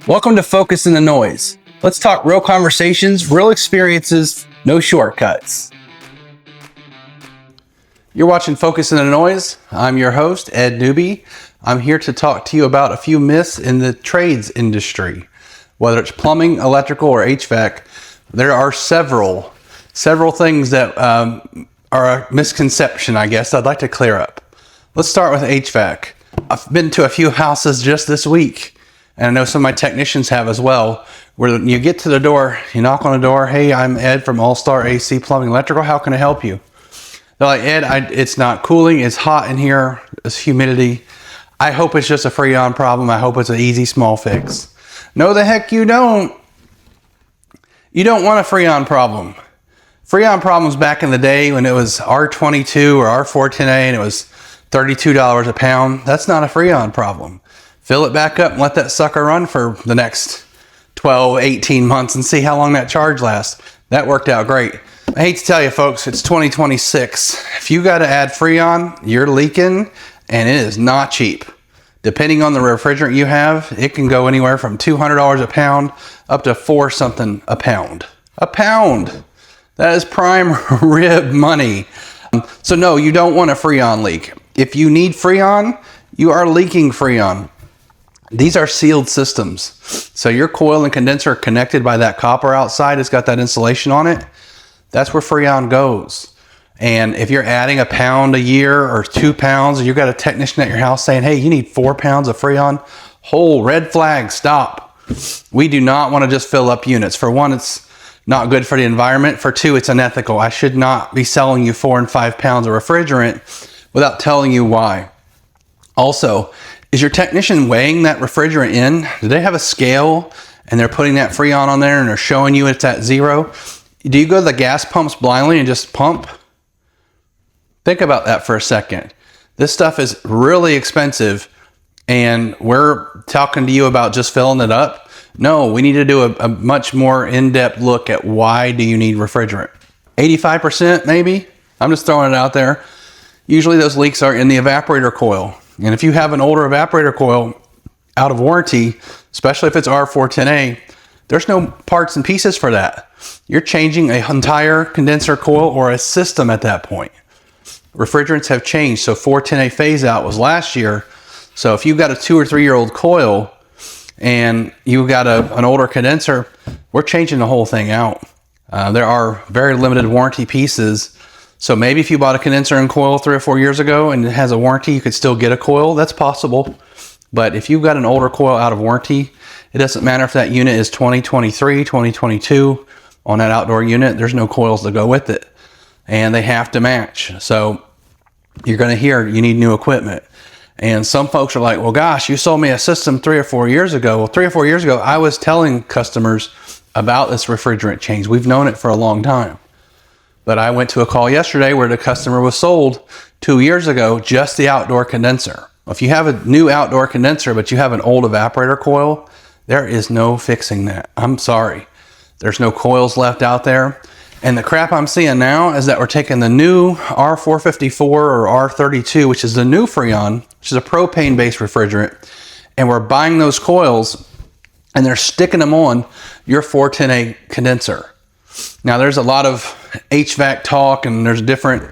Welcome to Focus in the Noise. Let's talk real conversations, real experiences, no shortcuts. You're watching Focus in the Noise. I'm your host, Ed Newby. I'm here to talk to you about a few myths in the trades industry. Whether it's plumbing, electrical, or HVAC, there are several things that are a misconception, I guess, I'd like to clear up. Let's start with HVAC. I've been to a few houses just this week, and I know some of my technicians have as well, where you get to the door, you knock on the door, hey, I'm Ed from All Star AC Plumbing Electrical, how can I help you? They're like, Ed, it's not cooling, it's hot in here, it's humidity. I hope it's just a Freon problem, I hope it's an easy small fix. No, the heck you don't. You don't want a Freon problem. Freon problems back in the day when it was R22 or R410A and it was $32 a pound, that's not a Freon problem. Fill it back up and let that sucker run for the next 12, 18 months and see how long that charge lasts. That worked out great. I hate to tell you folks, it's 2026. If you got to add Freon, you're leaking and it is not cheap. Depending on the refrigerant you have, it can go anywhere from $200 a pound up to $4 something a pound. A pound! That is prime rib money. So no, you don't want a Freon leak. If you need Freon, you are leaking Freon. These are sealed systems. So your coil and condenser are connected by that copper outside. It's got that insulation on it. That's where Freon goes. And if you're adding a pound a year or 2 pounds, and you've got a technician at your house saying, hey, you need 4 pounds of Freon, whole red flag, stop. We do not want to just fill up units. For one, it's not good for the environment. For two, it's unethical. I should not be selling you 4 and 5 pounds of refrigerant without telling you why. Also, is your technician weighing that refrigerant in? Do they have a scale and they're putting that Freon on there and they're showing you it's at 0? Do you go to the gas pumps blindly and just pump? Think about that for a second. This stuff is really expensive and we're talking to you about just filling it up. No, we need to do a much more in-depth look at why do you need refrigerant. 85% maybe? I'm just throwing it out there. Usually those leaks are in the evaporator coil. And if you have an older evaporator coil out of warranty, especially if it's R410A, there's no parts and pieces for that. You're changing an entire condenser coil or a system at that point. Refrigerants have changed. So 410A phase out was last year. So if you've got a 2 or 3 year old coil and you've got an older condenser, we're changing the whole thing out. There are very limited warranty pieces. So maybe if you bought a condenser and coil 3 or 4 years ago and it has a warranty, you could still get a coil. That's possible. But if you've got an older coil out of warranty, it doesn't matter if that unit is 2023, 2022 on that outdoor unit, there's no coils to go with it. And they have to match. So you're going to hear you need new equipment. And some folks are like, well, gosh, you sold me a system 3 or 4 years ago. Well, 3 or 4 years ago, I was telling customers about this refrigerant change. We've known it for a long time. But I went to a call yesterday where the customer was sold 2 years ago, just the outdoor condenser. If you have a new outdoor condenser, but you have an old evaporator coil, there is no fixing that. I'm sorry. There's no coils left out there. And the crap I'm seeing now is that we're taking the new R454 or R32, which is the new Freon, which is a propane-based refrigerant, and we're buying those coils and they're sticking them on your 410A condenser. Now, there's a lot of HVAC talk and there's different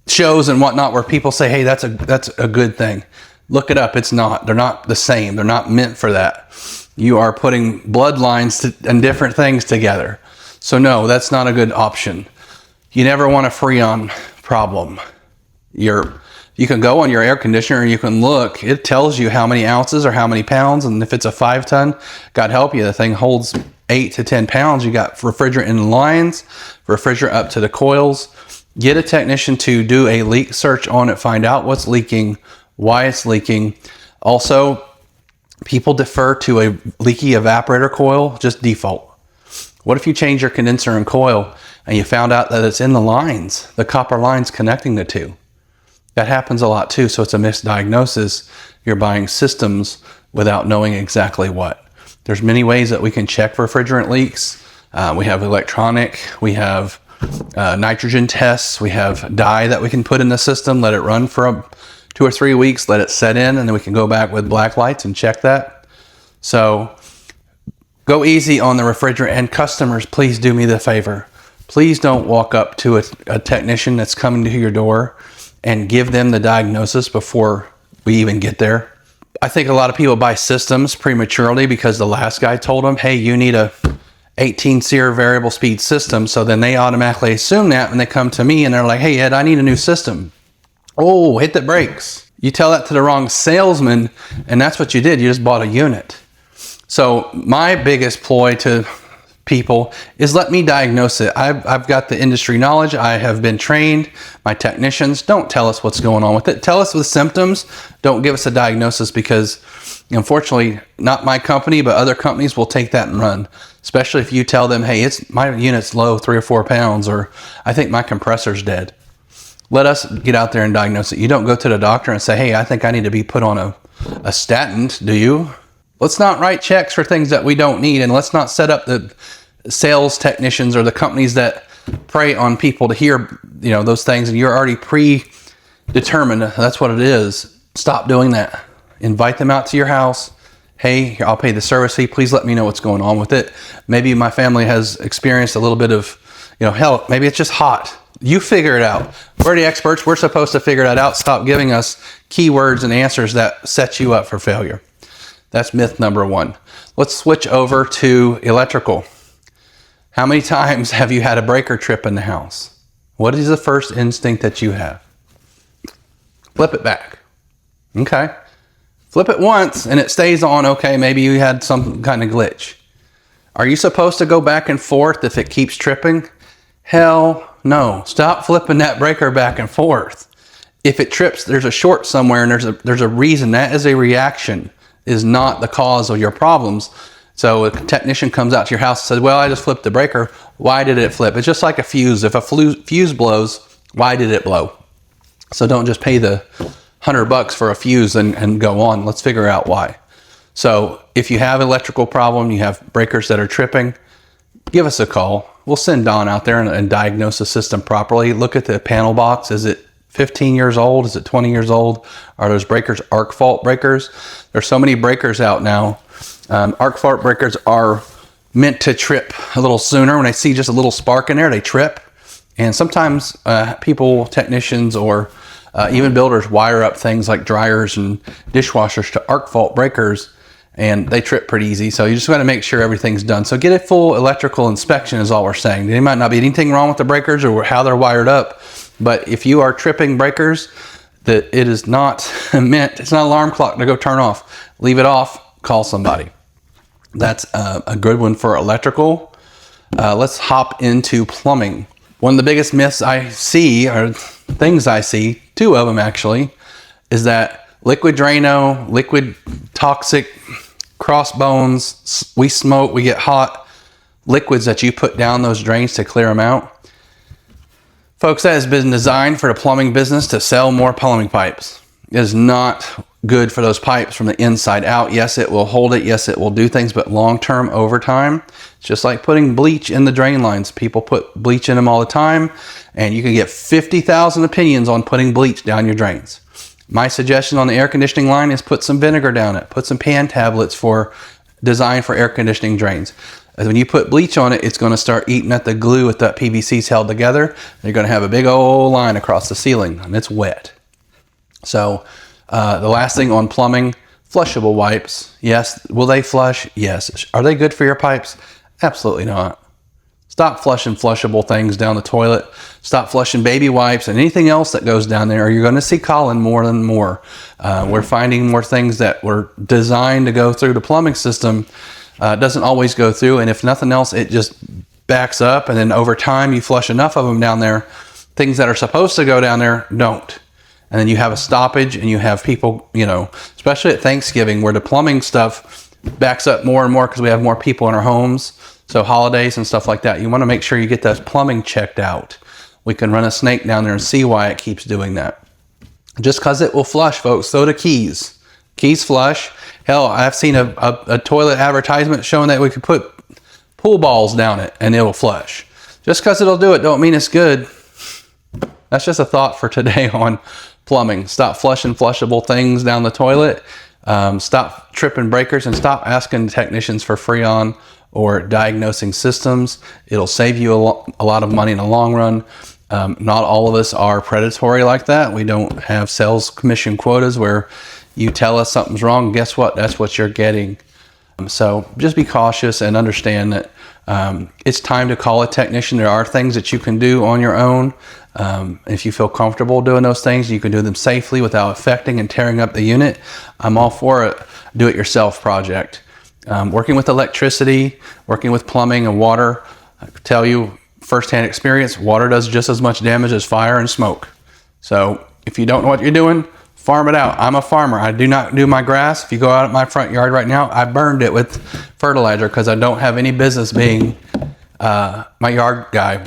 shows and whatnot where people say, hey, that's a good thing. Look it up. It's not. They're not the same. They're not meant for that. You are putting bloodlines and different things together. So no, that's not a good option. You never want a Freon problem. You can go on your air conditioner and you can look. It tells you how many ounces or how many pounds. And if it's a 5 ton, God help you, the thing holds 8 to 10 pounds. You got refrigerant in the lines, refrigerant up to the coils. Get a technician to do a leak search on it, find out what's leaking, why it's leaking. Also, people defer to a leaky evaporator coil, just default. What if you change your condenser and coil and you found out that it's in the lines, the copper lines connecting the two? That happens a lot too, so it's a misdiagnosis. You're buying systems without knowing exactly what. There's many ways that we can check refrigerant leaks. We have electronic, we have nitrogen tests, we have dye that we can put in the system, let it run for 2 or 3 weeks, let it set in, and then we can go back with black lights and check that. So go easy on the refrigerant. And customers, please do me the favor. Please don't walk up to a technician that's coming to your door and give them the diagnosis before we even get there. I think a lot of people buy systems prematurely because the last guy told them, hey, you need a 18-SEER variable speed system. So then they automatically assume that when they come to me and they're like, hey, Ed, I need a new system. Oh, hit the brakes. You tell that to the wrong salesman, and that's what you did. You just bought a unit. So my biggest ploy to people is let me diagnose it. I've got the industry knowledge. I have been trained. My technicians don't tell us what's going on with it. Tell us the symptoms. Don't give us a diagnosis, because unfortunately, not my company, but other companies will take that and run. Especially if you tell them, hey, my unit's low 3 or 4 pounds, or I think my compressor's dead. Let us get out there and diagnose it. You don't go to the doctor and say, hey, I think I need to be put on a statin, do you? Let's not write checks for things that we don't need, and let's not set up the sales technicians or the companies that prey on people to hear, those things, and you're already predetermined that's what it is. Stop doing that. Invite them out to your house. Hey, I'll pay the service fee. Please let me know what's going on with it. Maybe my family has experienced a little bit of, hell, maybe it's just hot. You figure it out. We're the experts. We're supposed to figure that out. Stop giving us keywords and answers that set you up for failure. That's myth number 1. Let's switch over to electrical. How many times have you had a breaker trip in the house? What is the first instinct that you have? Flip it back. Okay. Flip it once and it stays on. Okay, maybe you had some kind of glitch. Are you supposed to go back and forth if it keeps tripping? Hell no. Stop flipping that breaker back and forth. If it trips, there's a short somewhere and there's a reason. That is a reaction, is not the cause of your problems. So a technician comes out to your house and says, well, I just flipped the breaker. Why did it flip? It's just like a fuse. If a fuse blows, why did it blow? So don't just pay the $100 for a fuse and go on. Let's figure out why. So if you have electrical problem, you have breakers that are tripping, give us a call. We'll send Don out there and diagnose the system properly. Look at the panel box. Is it 15 years old? Is it 20 years old? Are those breakers arc fault breakers? There's so many breakers out now. Arc fault breakers are meant to trip a little sooner. When they see just a little spark in there, they trip. And sometimes technicians or even builders wire up things like dryers and dishwashers to arc fault breakers, and they trip pretty easy. So you just got to make sure everything's done. So get a full electrical inspection is all we're saying. There might not be anything wrong with the breakers or how they're wired up, but if you are tripping breakers, that it is not meant, it's not an alarm clock to go turn off. Leave it off, call somebody. That's a good one for electrical. Let's hop into plumbing. One of the biggest myths I see, or things I see, 2 of them actually, is that liquid Drano, liquid toxic, crossbones, we smoke, we get hot, liquids that you put down those drains to clear them out. Folks, that has been designed for the plumbing business to sell more plumbing pipes. It is not good for those pipes from the inside out. Yes, it will hold it. Yes, it will do things, but long-term, over time, it's just like putting bleach in the drain lines. People put bleach in them all the time, and you can get 50,000 opinions on putting bleach down your drains. My suggestion on the air conditioning line is put some vinegar down it. Put some pan tablets designed for air conditioning drains. And when you put bleach on it, it's going to start eating at the glue that PVC's held together. You're going to have a big old line across the ceiling, and it's wet. So the last thing on plumbing, flushable wipes. Yes. Will they flush? Yes. Are they good for your pipes? Absolutely not. Stop flushing flushable things down the toilet. Stop flushing baby wipes and anything else that goes down there, or you're going to see Colin more and more. We're finding more things that were designed to go through the plumbing system. Doesn't always go through, and if nothing else, it just backs up, and then over time you flush enough of them down there, things that are supposed to go down there don't. And then you have a stoppage, and you have people, especially at Thanksgiving, where the plumbing stuff backs up more and more because we have more people in our homes. So holidays and stuff like that, you want to make sure you get that plumbing checked out. We can run a snake down there and see why it keeps doing that. Just because it will flush, folks, so do keys. Keys flush. Hell, I've seen a toilet advertisement showing that we could put pool balls down it and it'll flush. Just because it'll do it don't mean it's good. That's just a thought for today on plumbing. Stop flushing flushable things down the toilet. Stop tripping breakers and stop asking technicians for Freon or diagnosing systems. It'll save you a lot of money in the long run. Not all of us are predatory like that. We don't have sales commission quotas where you tell us something's wrong. Guess what? That's what you're getting. So just be cautious and understand that it's time to call a technician. There are things that you can do on your own. If you feel comfortable doing those things, you can do them safely without affecting and tearing up the unit. I'm all for a do-it-yourself project. Working with electricity, working with plumbing and water, I can tell you firsthand experience, water does just as much damage as fire and smoke. So if you don't know what you're doing, farm it out. I'm a farmer. I do not do my grass. If you go out at my front yard right now, I burned it with fertilizer because I don't have any business being my yard guy.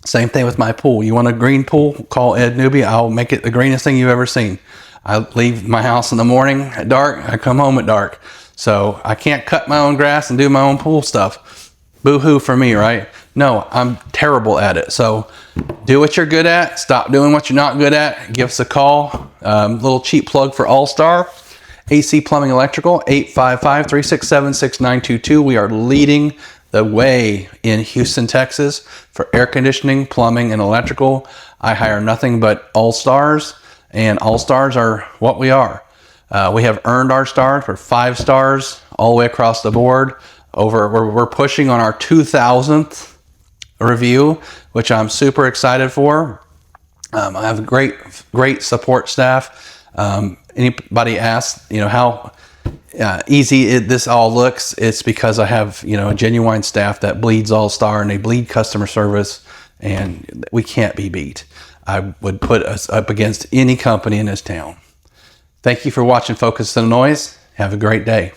Same thing with my pool. You want a green pool? Call Ed Newby. I'll make it the greenest thing you've ever seen. I leave my house in the morning at dark. I come home at dark. So I can't cut my own grass and do my own pool stuff. Boo-hoo for me, right? No, I'm terrible at it. So do what you're good at. Stop doing what you're not good at. Give us a call. Little cheap plug for All-Star. AC Plumbing Electrical, 855-367-6922. We are leading the way in Houston, Texas for air conditioning, plumbing, and electrical. I hire nothing but All-Stars, and All-Stars are what we are. We have earned our stars. We're 5 stars all the way across the board. We're pushing on our 2000th review, which I'm super excited for. I have a great support staff. Anybody asks, how easy this all looks, it's because I have, a genuine staff that bleeds All-Star and they bleed customer service, and we can't be beat. I would put us up against any company in this town. Thank you for watching Focus on the Noise. Have a great day.